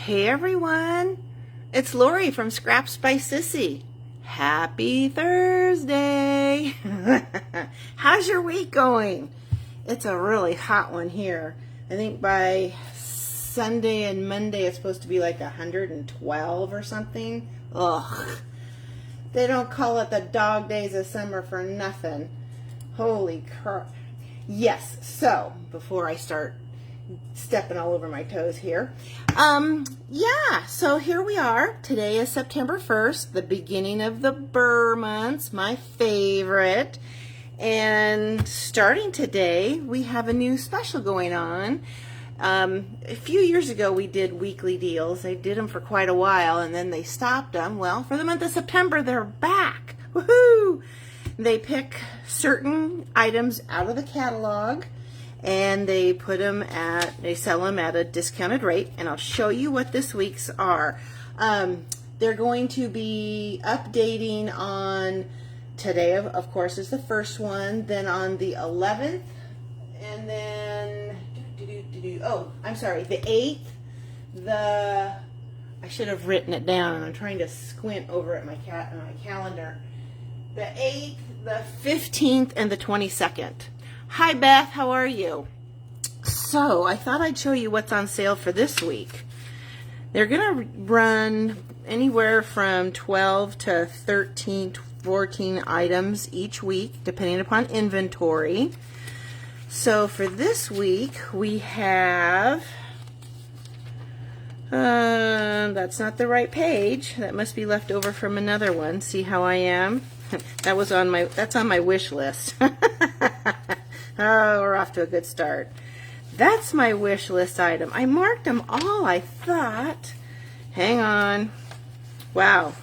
Hey everyone, it's Lori from Scraps by Sissy. Happy Thursday! How's your week going? It's a really hot one here. I think by Sunday and Monday it's supposed to be like 112 or something. Ugh. They don't call it the dog days of summer for nothing. Holy crap. Yes, so before I start stepping all over my toes here. So here we are. Today is September 1st, the beginning of the Burr months, my favorite. And starting today, we have a new special going on. A few years ago, we did weekly deals. They did them for quite a while, and then they stopped them. Well, for the month of September, they're back. Woohoo! They pick certain items out of the catalog, and they sell them at a discounted rate, and I'll show you what this week's are. They're going to be updating on today, of course, is the first one, then on the 11th, and then, the 8th, I should have written it down, I'm trying to squint over at my calendar. The 8th, the 15th, and the 22nd. Hi Beth, how are you? So I thought I'd show you what's on sale for this week. They're gonna run anywhere from 12 to 13, 14 items each week, depending upon inventory. So for this week, we have, that's not the right page. That must be left over from another one. See how I am? That's on my wish list. Oh, we're off to a good start. That's my wish list item. I marked them all, I thought. Hang on. Wow.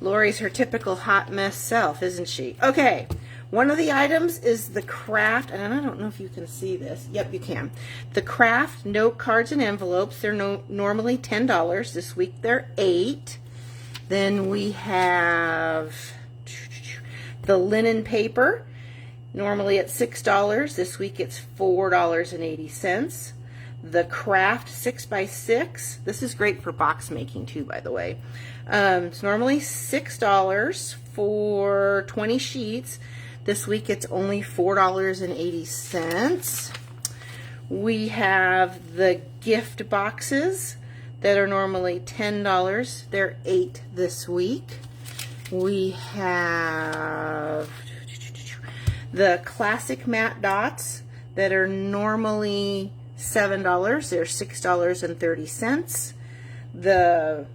Lori's her typical hot mess self, isn't she? Okay. One of the items is the craft, and I don't know if you can see this. Yep, you can. The craft note cards and envelopes. They're normally $10. This week they're $8. Then we have the linen paper. Normally it's $6. This week it's $4.80. The craft 6x6. This is great for box making too, by the way. It's normally $6 for 20 sheets. This week it's only $4.80. We have the gift boxes that are normally $10. They're $8 this week. We have the classic matte dots that are normally $7. They're $6.30. The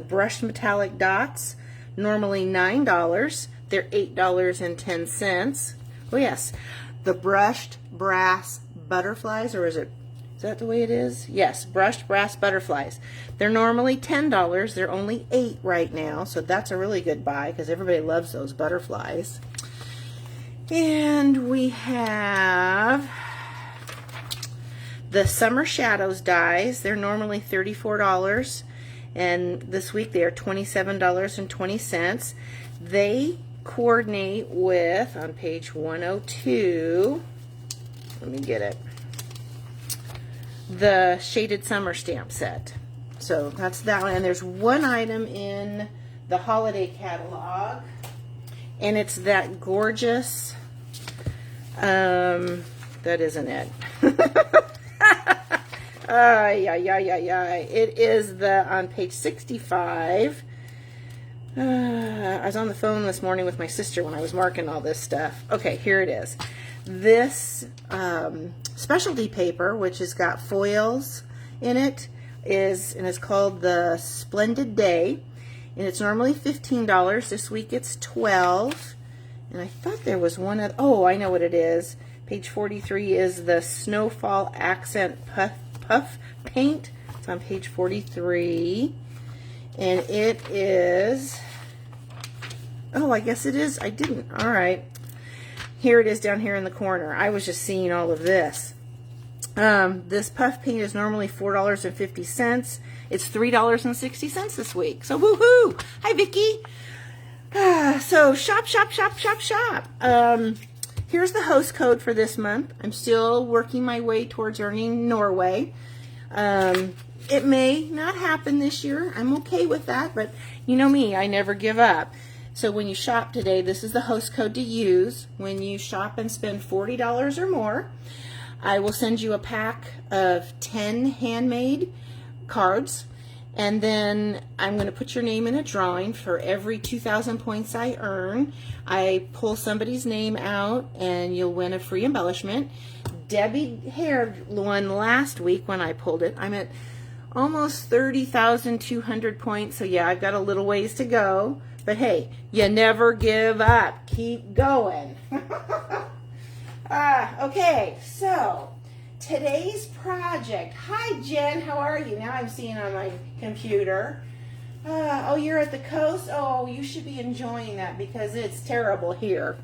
brushed metallic dots, normally $9. They're $8.10. Oh yes, the brushed brass butterflies, or is that the way it is? Yes, brushed brass butterflies. They're normally $10. They're only $8 right now, so that's a really good buy because everybody loves those butterflies. And we have the Summer Shadows dies. They're normally $34, and this week they are $27.20. They coordinate with, on page 102, let me get it, the Shaded Summer stamp set. So that's that one. And there's one item in the holiday catalog, and it's that gorgeous, that isn't it. It is on page 65. I was on the phone this morning with my sister when I was marking all this stuff. Okay, here it is. This specialty paper, which has got foils in it, is called the Splendid Day, and it's normally $15. This week it's $12. And I thought there was one other. Oh, I know what it is. Page 43 is the Snowfall Accent Puff Paint. It's on page 43. And it is, oh, I guess it is. I didn't. All right. Here it is down here in the corner. I was just seeing all of this. This puff paint is normally $4.50. It's $3.60 this week. So woohoo! Hi, Vicki. So shop. Here's the host code for this month. I'm still working my way towards earning Norway. It may not happen this year. I'm okay with that, but you know me, I never give up. So when you shop today, this is the host code to use. When you shop and spend $40 or more, I will send you a pack of 10 handmade cards, and then I'm going to put your name in a drawing. For every 2,000 points I earn, I pull somebody's name out, and you'll win a free embellishment. Debbie Hare won last week when I pulled it. I'm at almost 30,200 points, so yeah, I've got a little ways to go. But hey, you never give up. Keep going. Okay, so today's project. Hi, Jen. How are you? Now I'm seeing on my computer. Oh, you're at the coast? Oh, you should be enjoying that because it's terrible here.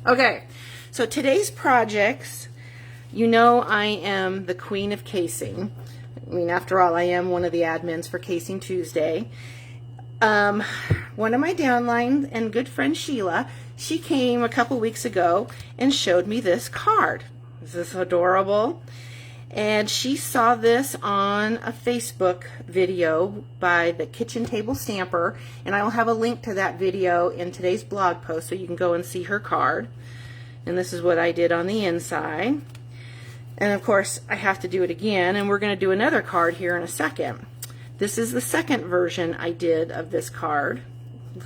Okay, so today's projects, you know I am the queen of casing. I mean, after all, I am one of the admins for Casing Tuesday. One of my downline and good friend Sheila, she came a couple weeks ago and showed me this card. Is this adorable? And she saw this on a Facebook video by the Kitchen Table Stamper, and I will have a link to that video in today's blog post so you can go and see her card. And this is what I did on the inside. And of course, I have to do it again, and we're going to do another card here in a second. This is the second version I did of this card.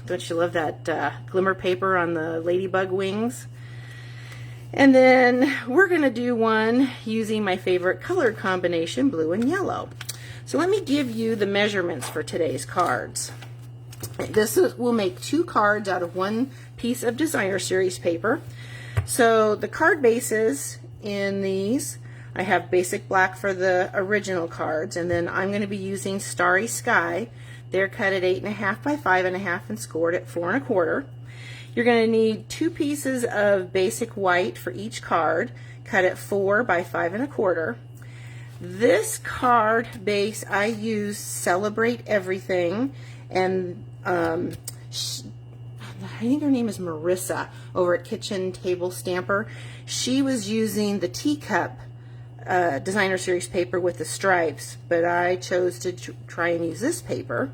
Don't you love that glimmer paper on the ladybug wings? And then we're going to do one using my favorite color combination, blue and yellow. So let me give you the measurements for today's cards. We'll make 2 cards out of 1 piece of designer series paper. So the card bases in these, I have basic black for the original cards, and then I'm going to be using Starry Sky. They're cut at 8.5 by 5.5 and scored at 4 1/4. You're going to need 2 pieces of basic white for each card, cut at 4 by 5 1/4. This card base I use Celebrate Everything, and I think her name is Marissa over at Kitchen Table Stamper. She was using the teacup designer series paper with the stripes, but I chose to try and use this paper.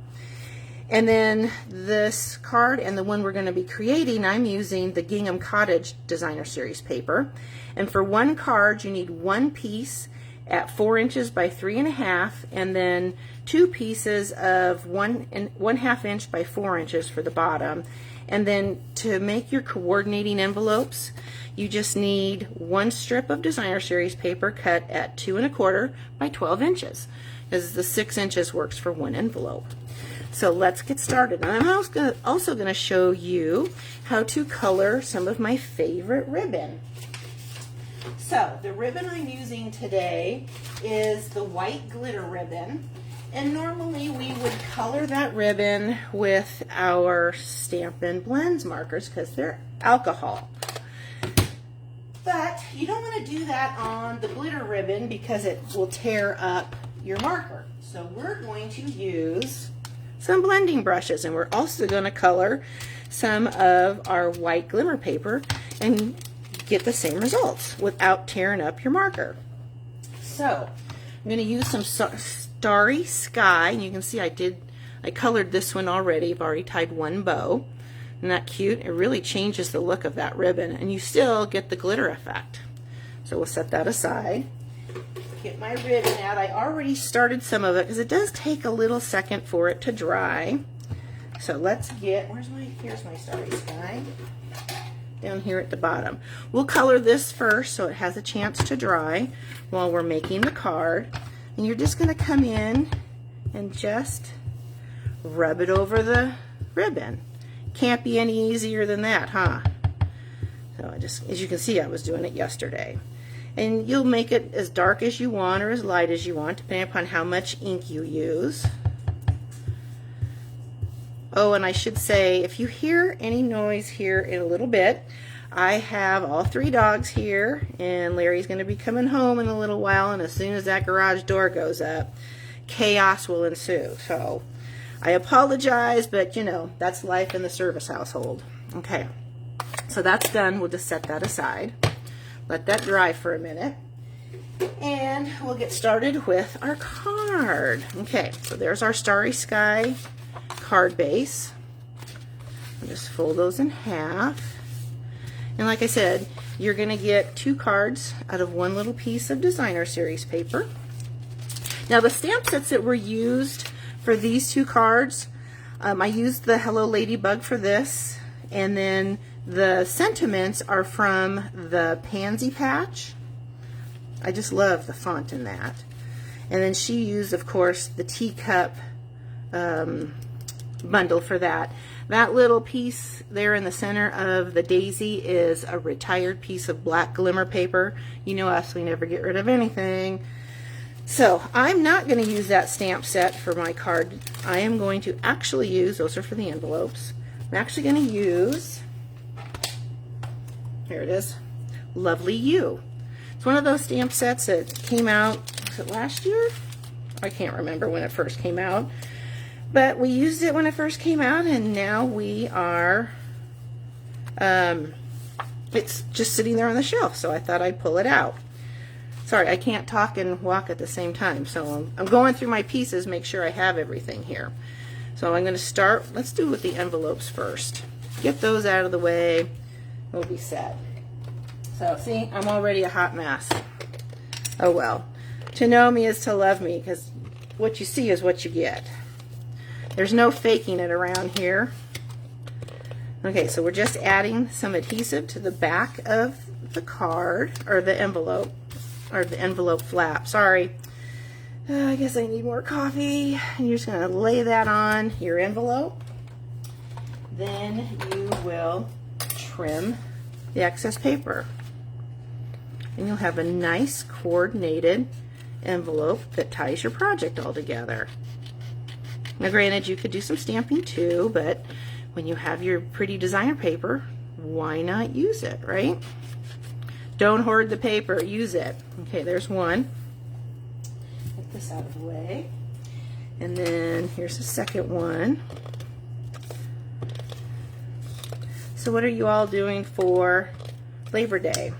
And then this card and the one we're going to be creating, I'm using the Gingham Cottage designer series paper. And for 1 card, you need 1 piece at 4 inches by 3.5, and then 2 pieces of 1.5 inch by 4 inches for the bottom. And then to make your coordinating envelopes, you just need 1 strip of designer series paper cut at 2 1/4 by 12 inches, as the 6 inches works for 1 envelope. So let's get started. And I'm also going to show you how to color some of my favorite ribbon. So the ribbon I'm using today is the white glitter ribbon. And normally we would color that ribbon with our Stampin' Blends markers because they're alcohol. But you don't want to do that on the glitter ribbon because it will tear up your marker. So we're going to use some blending brushes, and we're also going to color some of our white glimmer paper and get the same results without tearing up your marker. So I'm going to use some Starry Sky, and you can see I colored this one already. I've already tied 1 bow. Isn't that cute? It really changes the look of that ribbon, and you still get the glitter effect. So we'll set that aside. Get my ribbon out. I already started some of it because it does take a little second for it to dry. So let's get, here's my Starry Sky. Down here at the bottom. We'll color this first so it has a chance to dry while we're making the card. And you're just going to come in and just rub it over the ribbon. Can't be any easier than that, huh? So as you can see, I was doing it yesterday. And you'll make it as dark as you want or as light as you want, depending upon how much ink you use. Oh, and I should say, if you hear any noise here in a little bit, I have all 3 dogs here, and Larry's going to be coming home in a little while, and as soon as that garage door goes up, chaos will ensue. So I apologize, but you know, that's life in the service household. Okay, so that's done. We'll just set that aside. Let that dry for a minute. And we'll get started with our card. Okay, so there's our Starry Sky card base. I'll just fold those in half. And like I said, you're going to get 2 cards out of one little piece of designer series paper. Now the stamp sets that were used for these 2 cards, I used the Hello Ladybug for this, and then the sentiments are from the Pansy Patch. I just love the font in that. And then she used, of course, the teacup bundle for that. That little piece there in the center of the daisy is a retired piece of black glimmer paper. You know us, we never get rid of anything. So I'm not going to use that stamp set for my card. I am going to actually use, those are for the envelopes, I'm actually going to use, here it is, Lovely You. It's one of those stamp sets that came out, was it last year? I can't remember when it first came out. But we used it when it first came out, and now we are, it's just sitting there on the shelf, so I thought I'd pull it out. Sorry, I can't talk and walk at the same time, so I'm going through my pieces, make sure I have everything here. So I'm going to start, let's do with the envelopes first. Get those out of the way, we'll be set. So see, I'm already a hot mess. Oh well. To know me is to love me, because what you see is what you get. There's no faking it around here. Okay, so we're just adding some adhesive to the back of the card, or the envelope flap. Sorry. I guess I need more coffee. And you're just going to lay that on your envelope. Then you will trim the excess paper. And you'll have a nice coordinated envelope that ties your project all together. Now granted, you could do some stamping too, but when you have your pretty designer paper, why not use it, right? Don't hoard the paper, use it. Okay, there's one. Get this out of the way. And then here's the second one. So what are you all doing for Labor Day?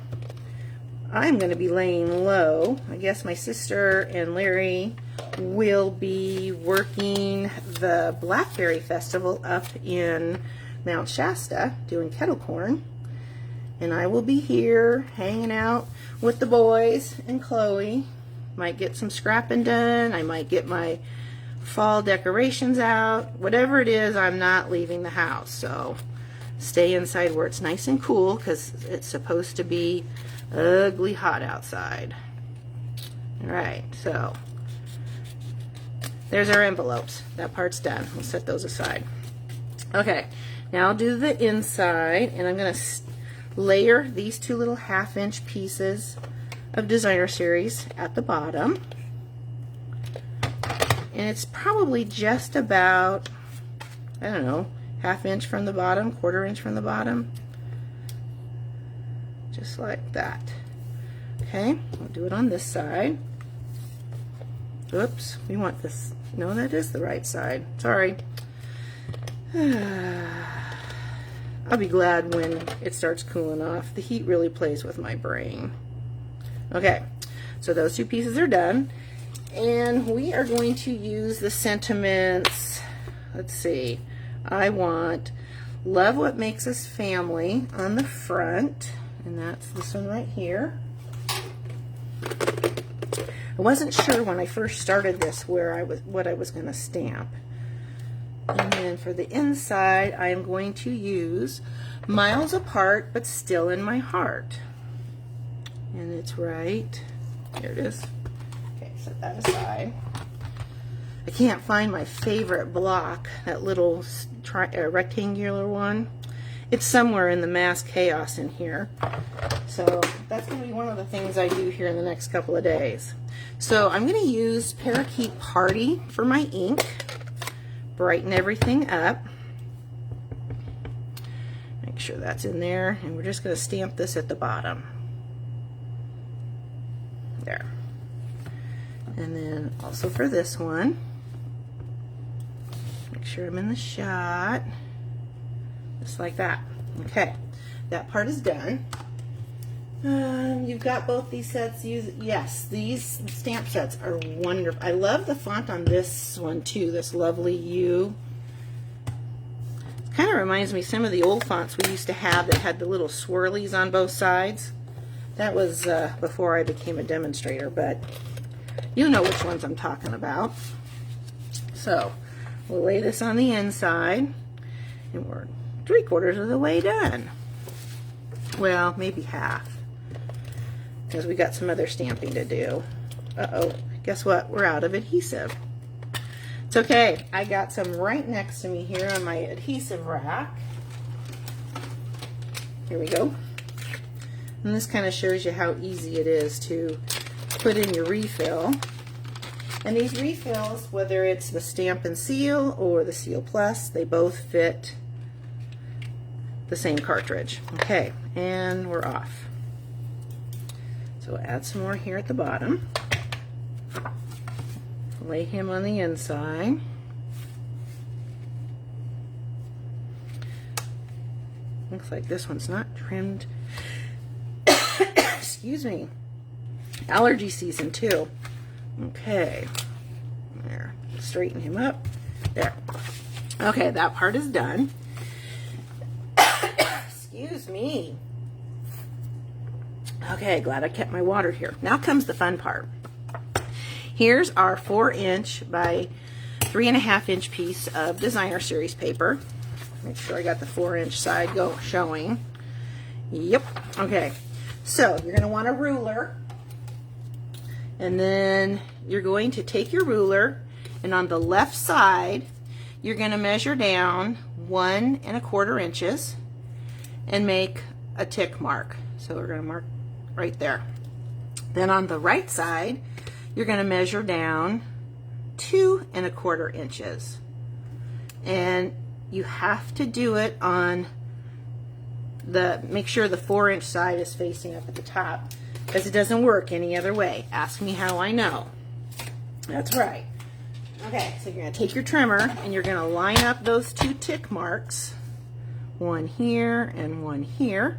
I'm going to be laying low. I guess my sister and Larry will be working the Blackberry Festival up in Mount Shasta doing kettle corn, and I will be here hanging out with the boys and Chloe. Might get some scrapping done, I might get my fall decorations out. Whatever it is, I'm not leaving the house, so stay inside where it's nice and cool, because it's supposed to be ugly hot outside. Alright, so there's our envelopes. That part's done. We'll set those aside. Okay, now I'll do the inside, and I'm going to layer these 2 little 1/2-inch pieces of designer series at the bottom. And it's probably just about, I don't know, 1/2 inch from the bottom, 1/4 inch from the bottom. Just like that. Okay, I'll do it on this side. Oops, we want this. No, that is the right side. Sorry. I'll be glad when it starts cooling off. The heat really plays with my brain. Okay, so those 2 pieces are done. And we are going to use the sentiments. Let's see. I want Love What Makes Us Family on the front. And that's this one right here. I wasn't sure when I first started this what I was going to stamp. And then for the inside, I am going to use Miles Apart, but Still in My Heart. And it's right, here it is. Okay, set that aside. I can't find my favorite block, that little rectangular one. It's somewhere in the mass chaos in here. So that's going to be one of the things I do here in the next couple of days. So I'm going to use Parakeet Party for my ink. Brighten everything up. Make sure that's in there. And we're just going to stamp this at the bottom. There. And then also for this one, make sure I'm in the shot. Just like that. Okay, that part is done. You've got both these sets. Yes, these stamp sets are wonderful. I love the font on this one too, this lovely U. It kind of reminds me of some of the old fonts we used to have that had the little swirlies on both sides. That was before I became a demonstrator, but you know which ones I'm talking about. So we'll lay this on the inside, and we're 3/4 of the way done. Well, maybe half, because we got some other stamping to do. Uh-oh, guess what? We're out of adhesive. It's okay. I got some right next to me here on my adhesive rack. Here we go. And this kind of shows you how easy it is to put in your refill. And these refills, whether it's the Stamp and Seal or the Seal Plus, they both fit the same cartridge. Okay, and we're off. So we'll add some more here at the bottom. Lay him on the inside. Looks like this one's not trimmed. Excuse me. Allergy season too. Okay. There. Straighten him up. There. Okay, that part is done. Excuse me. Okay, glad I kept my water here. Now comes the fun part. Here's our 4" by 3.5" piece of designer series paper. Make sure I got the 4" side showing. Yep. Okay. So you're going to want a ruler, and then you're going to take your ruler, and on the left side you're going to measure down 1 1/4 inches and make a tick mark. So we're going to mark right there. Then on the right side you're going to measure down 2 1/4 inches, and you have to do it on make sure the 4" side is facing up at the top, because it doesn't work any other way. Ask me how I know. That's right. Okay, so you're going to take your trimmer and you're going to line up those 2 tick marks, one here and one here.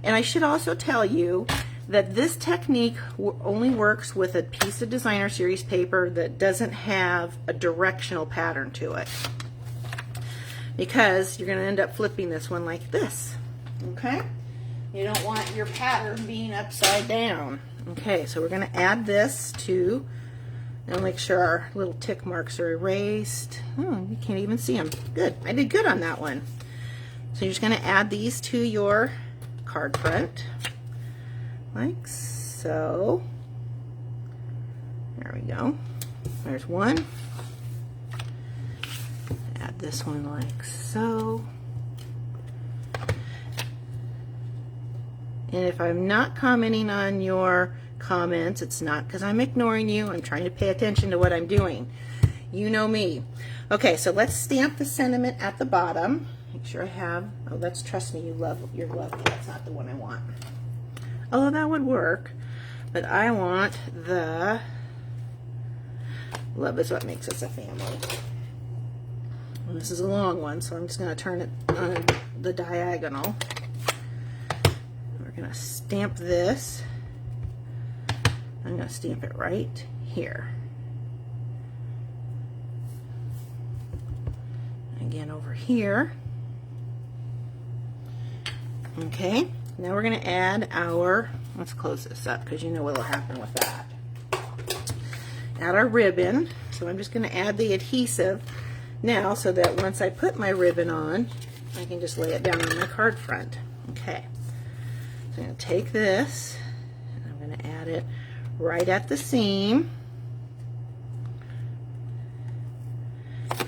And I should also tell you that this technique only works with a piece of designer series paper that doesn't have a directional pattern to it, because you're going to end up flipping this one like this. Okay? You don't want your pattern being upside down. Okay, so we're going to add this to, and make sure our little tick marks are erased. Oh, you can't even see them. Good. I did good on that one. So you're just going to add these to your card front, like so. There we go. There's one. Add this one like so. And if I'm not commenting on your comments, it's not because I'm ignoring you. I'm trying to pay attention to what I'm doing. You know me. Okay, so let's stamp the sentiment at the bottom. Make sure I have, oh, that's Trust Me, You're Lovely. That's not the one I want. Oh, that would work, but I want the Love Is What Makes Us a Family. And this is a long one, so I'm just going to turn it on the diagonal. We're going to stamp this. I'm going to stamp it right here. Again over here. Okay, now we're going to add our, let's close this up because you know what will happen with that. Add our ribbon. So I'm just going to add the adhesive now, so that once I put my ribbon on, I can just lay it down on my card front. Okay, so I'm going to take this and I'm going to add it right at the seam,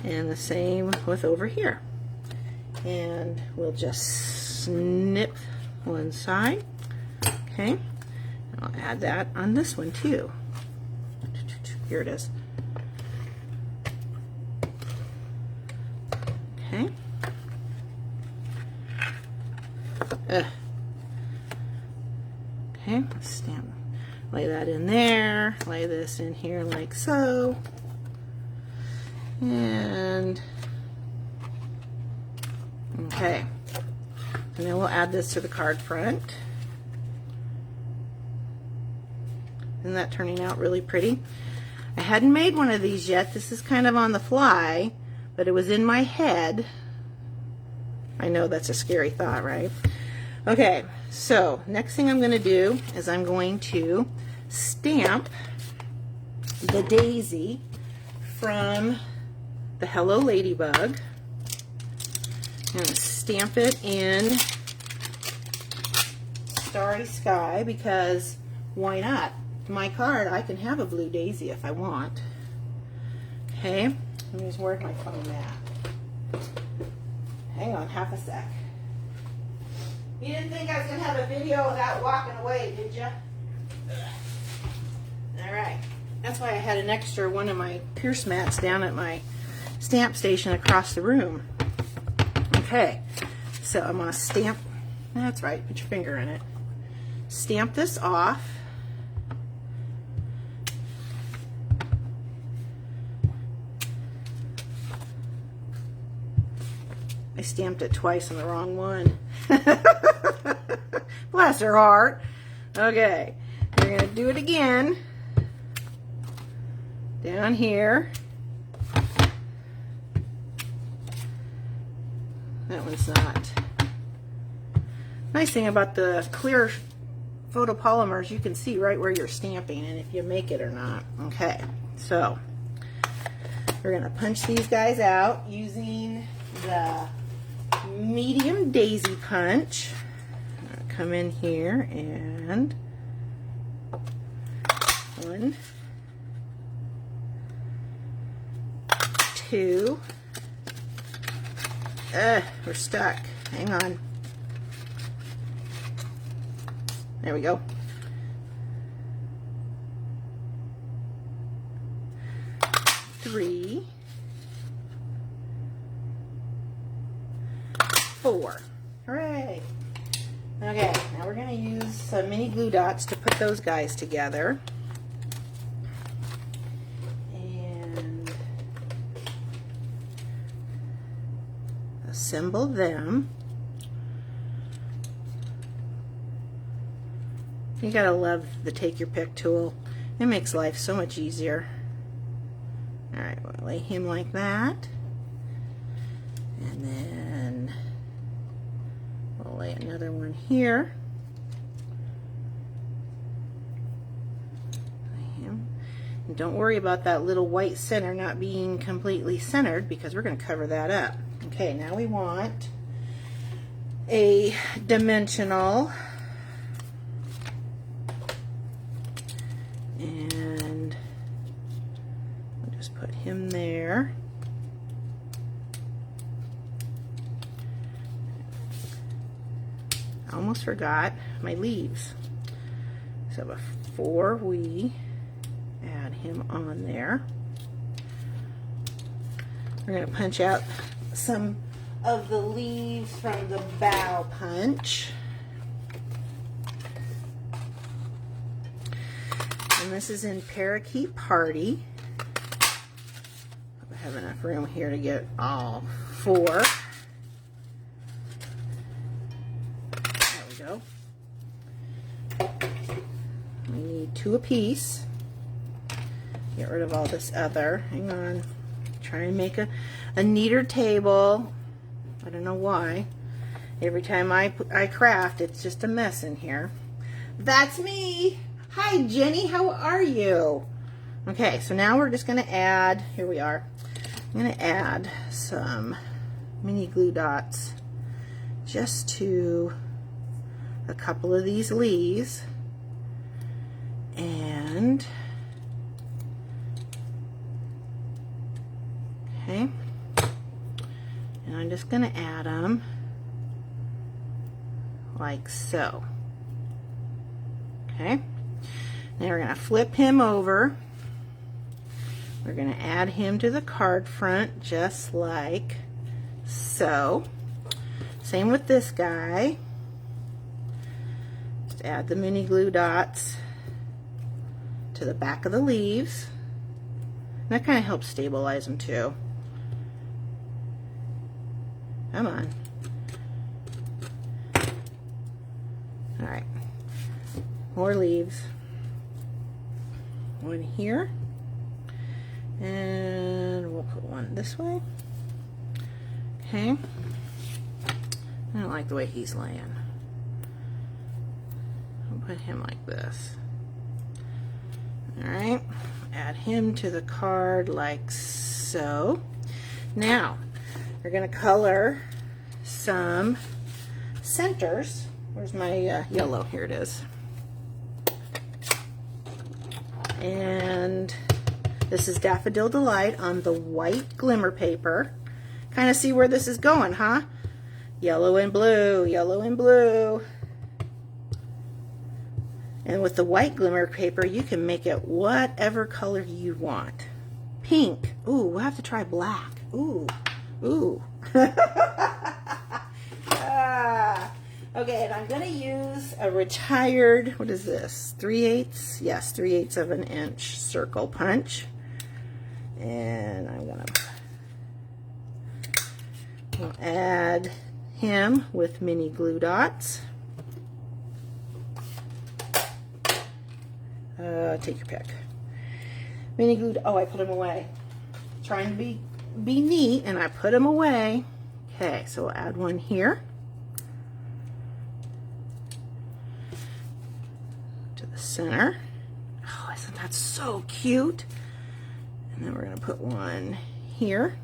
and the same with over here. And we'll just snip one side. Okay, and I'll add that on this one too. Here it is. Okay. Okay, let's stamp. Lay that in there. Lay this in here like so. And okay. And then we'll add this to the card front. Isn't that turning out really pretty? I hadn't made one of these yet. This is kind of on the fly, but it was in my head. I know that's a scary thought, right? Okay, so next thing I'm going to do is I'm going to stamp the daisy from the Hello Ladybug. I'm going to stamp it in Starry Sky because why not? My card, I can have a blue daisy if I want. Okay, let me just work my phone at. Hang on half a sec. You didn't think I was going to have a video without walking away, did you? Alright, that's why I had an extra one of my Pierce mats down at my stamp station across the room. Okay, so I'm going to stamp, that's right, put your finger in it. Stamp this off. I stamped it twice on the wrong one. Bless her heart. Okay, we're going to do it again. Down here. That one's not. Nice thing about the clear photopolymers, you can see right where you're stamping and if you make it or not. Okay, so we're going to punch these guys out using the medium daisy punch. Come in here and 1, 2. We're stuck. Hang on. There we go. 3, 4. Hooray! Okay, now we're going to use some mini glue dots to put those guys together. And assemble them. You gotta love the take your pick tool. It makes life so much easier. Alright, we'll lay him like that. And then we'll lay another one here. Lay him. And don't worry about that little white center not being completely centered because we're going to cover that up. Okay, now we want a dimensional. And we'll just put him there. I almost forgot my leaves. So before we add him on there, we're going to punch out some of the leaves from the bow punch. And this is in Parakeet Party. I have enough room here to get all 4. There we go. We need 2 apiece. Get rid of all this other. Hang on. Try and make a neater table. I don't know why. Every time I craft, it's just a mess in here. That's me. Hi, Jenny. How are you? Okay, so now we're just going to add, here we are. I'm going to add some mini glue dots just to a couple of these leaves. And, okay. And I'm just going to add them like so. Okay. Now we're going to flip him over. We're going to add him to the card front just like so. Same with this guy. Just add the mini glue dots to the back of the leaves. And that kind of helps stabilize them too. Come on. Alright. More leaves. one here, and we'll put one this way. Okay. I don't like the way he's laying. I'll put him like this. All right. Add him to the card like so. Now, we're going to color some centers. Where's my yellow? Here it is. And this is Daffodil Delight on the white glimmer paper. Kind of see where this is going, huh? Yellow and blue, yellow and blue. And with the white glimmer paper, you can make it whatever color you want. Pink. Ooh, we'll have to try black. Ooh, ooh. Okay, and I'm going to use a retired, what is this, 3/8? Yes, 3/8 of an inch circle punch. And I'm going to add him with mini glue dots. Take your pick. Mini glue, oh, I put them away. Trying to be neat, and I put them away. Okay, so we'll add one here. Center. Oh, isn't that so cute? And then we're going to put one here.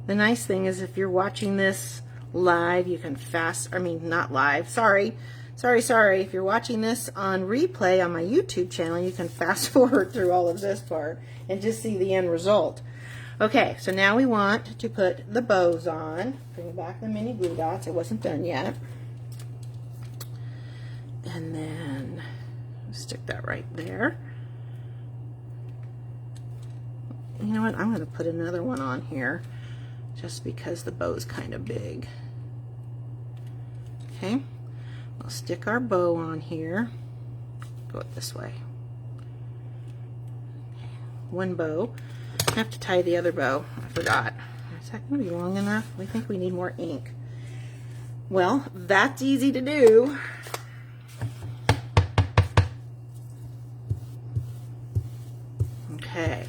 The nice thing is if you're watching this live, you can not live, sorry. If you're watching this on replay on my YouTube channel, you can fast forward through all of this part and just see the end result. Okay, so now we want to put the bows on. Bring back the mini glue dots. It wasn't done yet. And then stick that right there. You know what? I'm going to put another one on here just because the bow is kind of big. Okay, we'll stick our bow on here. Go it this way. Okay. One bow. I have to tie the other bow. I forgot. Is that going to be long enough? We think we need more ink. Well, that's easy to do. Okay,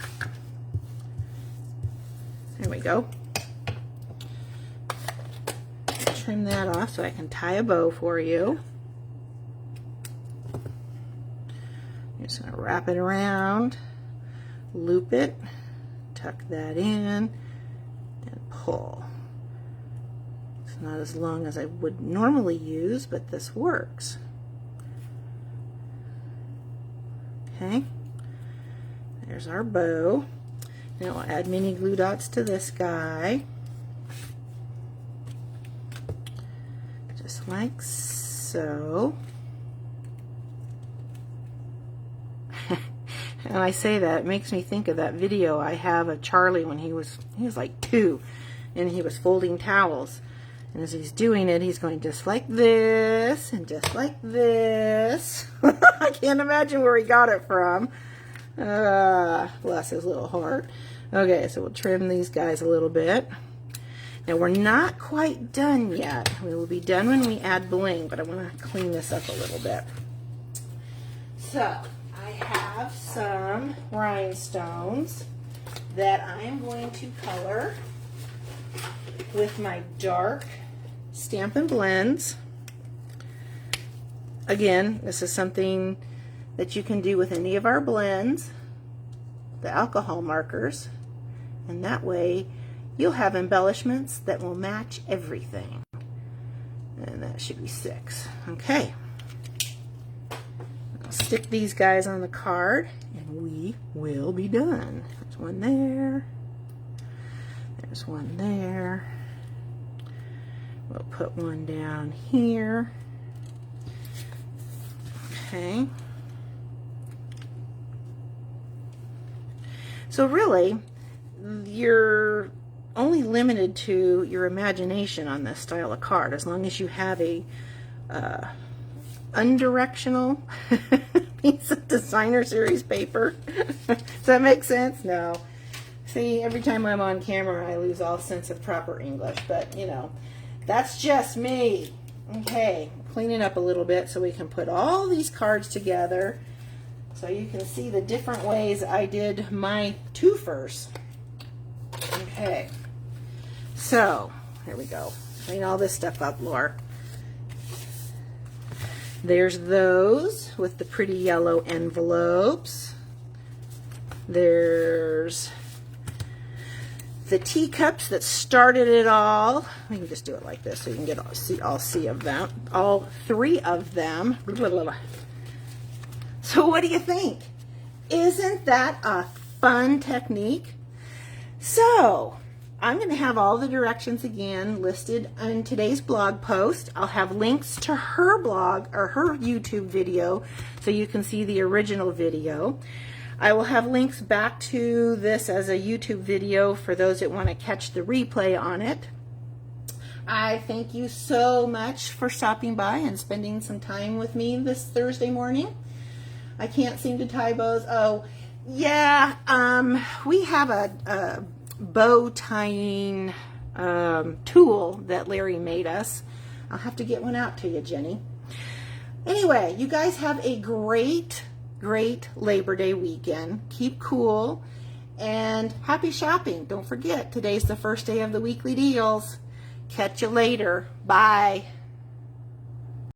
there we go. Trim that off so I can tie a bow for you. I'm just going to wrap it around, loop it, tuck that in, and pull. It's not as long as I would normally use, but this works. Okay. There's our bow. Now we'll add mini glue dots to this guy. Just like so. And I say that, it makes me think of that video I have of Charlie when he was like 2 and he was folding towels. And as he's doing it, he's going just like this and just like this. I can't imagine where he got it from. Bless his little heart. Okay, so we'll trim these guys a little bit. Now we're not quite done yet. We will be done when we add bling, but I want to clean this up a little bit. So I have some rhinestones that I am going to color with my dark Stampin' Blends. Again, this is something that you can do with any of our blends, the alcohol markers, and that way you'll have embellishments that will match everything. And that should be 6. Okay. I'll stick these guys on the card and we will be done. There's one there. There's one there. We'll put one down here. Okay. So really, you're only limited to your imagination on this style of card, as long as you have a undirectional piece of designer series paper. Does that make sense? No. See, every time I'm on camera, I lose all sense of proper English, but you know, that's just me. Okay, clean it up a little bit so we can put all these cards together so you can see the different ways I did my twofers. Okay, so here we go. Clean all this stuff up, Laura. There's those with the pretty yellow envelopes. There's the teacups that started it all. We can just do it like this so you can get all three of them. So what do you think? Isn't that a fun technique? So I'm going to have all the directions again listed in today's blog post. I'll have links to her blog or her YouTube video so you can see the original video. I will have links back to this as a YouTube video for those that want to catch the replay on it. I thank you so much for stopping by and spending some time with me this Thursday morning. I can't seem to tie bows. Oh, yeah, we have a bow tying tool that Larry made us. I'll have to get one out to you, Jenny. Anyway, you guys have a great Labor Day weekend. Keep cool and happy shopping. Don't forget, today's the first day of the weekly deals. Catch you later. Bye.